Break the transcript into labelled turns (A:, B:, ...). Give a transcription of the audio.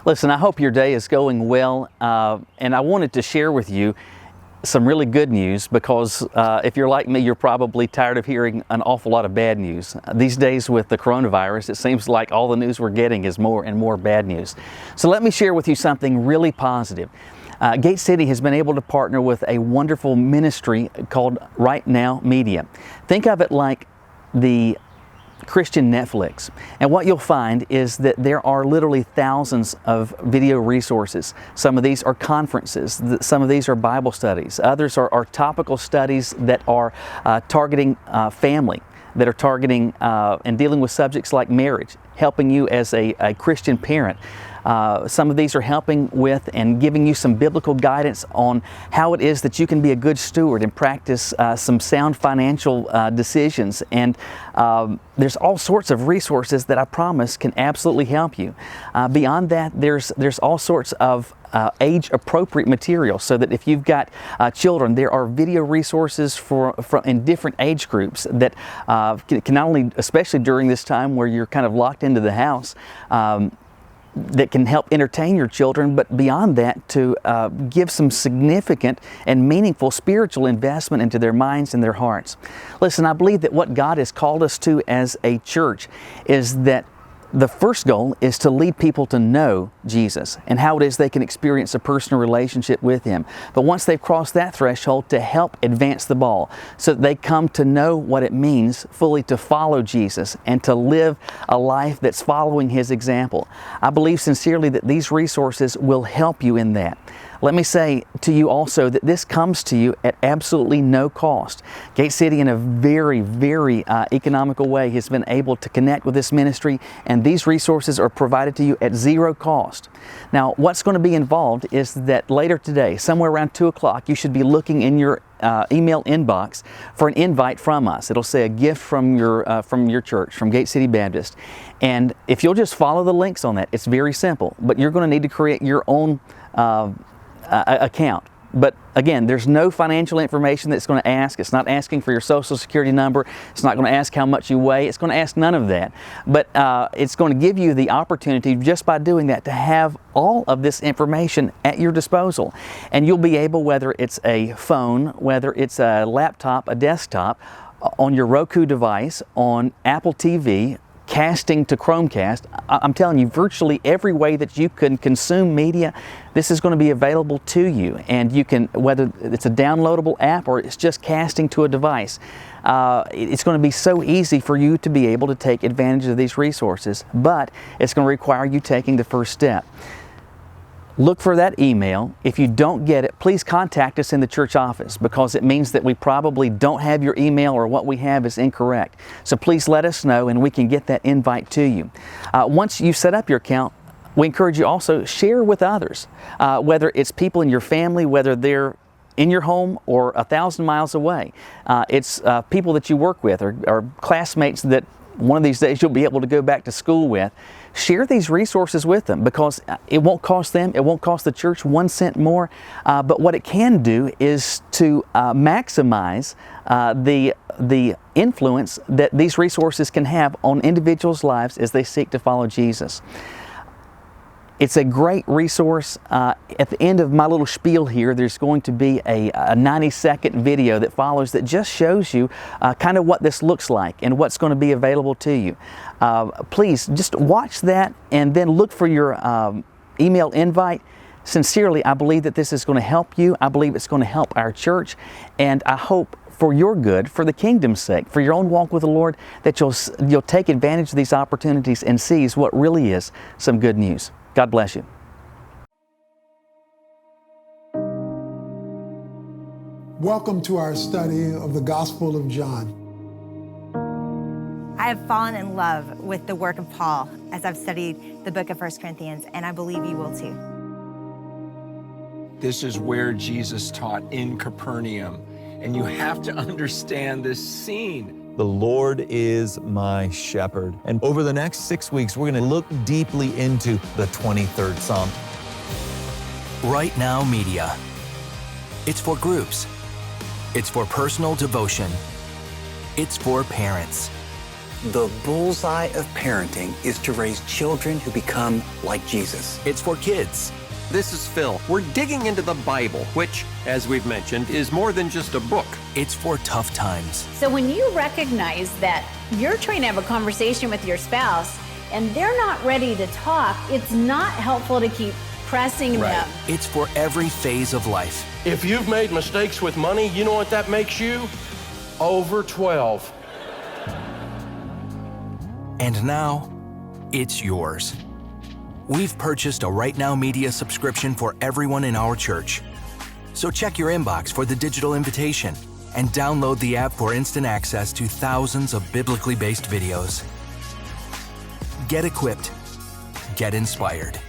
A: Listen, I hope your day is going well, and I wanted to share with you some really good news because if you're like me, you're probably tired of hearing an awful lot of bad news. These days with the coronavirus, it seems like all the news we're getting is more and more bad news. So let me share with you something really positive. Gate City has been able to partner with a wonderful ministry called RightNow Media. Think of it like the Christian Netflix. And what you'll find is that there are literally thousands of video resources. Some of these are conferences, some of these are Bible studies, others are topical studies that are targeting family, that are targeting and dealing with subjects like marriage, helping you as a Christian parent. Some of these are helping with and giving you some biblical guidance on how it is that you can be a good steward and practice some sound financial decisions. And there's all sorts of resources that I promise can absolutely help you. Beyond that, there's all sorts of age-appropriate material, so that if you've got children, there are video resources for in different age groups that can not only, especially during this time where you're kind of locked into the house, that can help entertain your children, but beyond that, to give some significant and meaningful spiritual investment into their minds and their hearts. Listen, I believe that what God has called us to as a church is that the first goal is to lead people to know Jesus and how it is they can experience a personal relationship with Him. But once they've crossed that threshold, to help advance the ball so that they come to know what it means fully to follow Jesus and to live a life that's following His example. I believe sincerely that these resources will help you in that. Let me say to you also that this comes to you at absolutely no cost. Gate City, in a very, very economical way, has been able to connect with this ministry, and these resources are provided to you at zero cost. Now, what's going to be involved is that later today, somewhere around 2 o'clock, you should be looking in your email inbox for an invite from us. It'll say a gift from your church, from Gate City Baptist. And if you'll just follow the links on that, it's very simple, but you're going to need to create your own account. But again, there's no financial information that's going to ask. It's not asking for your social security number. It's not going to ask how much you weigh. It's going to ask none of that. But it's going to give you the opportunity, just by doing that, to have all of this information at your disposal. And you'll be able, whether it's a phone, whether it's a laptop, a desktop, on your Roku device, on Apple TV, casting to Chromecast, I'm telling you, virtually every way that you can consume media, this is going to be available to you. And you can, whether it's a downloadable app or it's just casting to a device, it's going to be so easy for you to be able to take advantage of these resources, but it's going to require you taking the first step. Look for that email. If you don't get it, please contact us in the church office, because it means that we probably don't have your email, or what we have is incorrect. So please let us know and we can get that invite to you. Once you set up your account, we encourage you also share with others, whether it's people in your family, whether they're in your home or 1,000 miles away. It's people that you work with, or classmates that one of these days you'll be able to go back to school with. Share these resources with them, because it won't cost them, it won't cost the church 1 cent more, but what it can do is to maximize the influence that these resources can have on individuals' lives as they seek to follow Jesus. It's a great resource. At the end of my little spiel here, there's going to be a 90-second video that follows that just shows you kind of what this looks like and what's going to be available to you. Please just watch that and then look for your email invite. Sincerely, I believe that this is going to help you. I believe it's going to help our church, and I hope for your good, for the kingdom's sake, for your own walk with the Lord, that you'll take advantage of these opportunities and seize what really is some good news. God bless you.
B: Welcome to our study of the Gospel of John.
C: I have fallen in love with the work of Paul as I've studied the book of 1 Corinthians, and I believe you will too.
D: This is where Jesus taught, in Capernaum, and you have to understand this scene.
E: The Lord is my shepherd. And over the next 6 weeks, we're going to look deeply into the 23rd Psalm.
F: RightNow Media. It's for groups. It's for personal devotion. It's for parents.
G: The bullseye of parenting is to raise children who become like Jesus.
F: It's for kids.
H: This is Phil. We're digging into the Bible, which, as we've mentioned, is more than just a book.
F: It's for tough times.
I: So when you recognize that you're trying to have a conversation with your spouse and they're not ready to talk, it's not helpful to keep pressing them.
F: It's for every phase of life.
J: If you've made mistakes with money, you know what that makes you? Over 12.
F: And now, it's yours. We've purchased a RightNow Media subscription for everyone in our church. So check your inbox for the digital invitation and download the app for instant access to thousands of biblically based videos. Get equipped. Get inspired.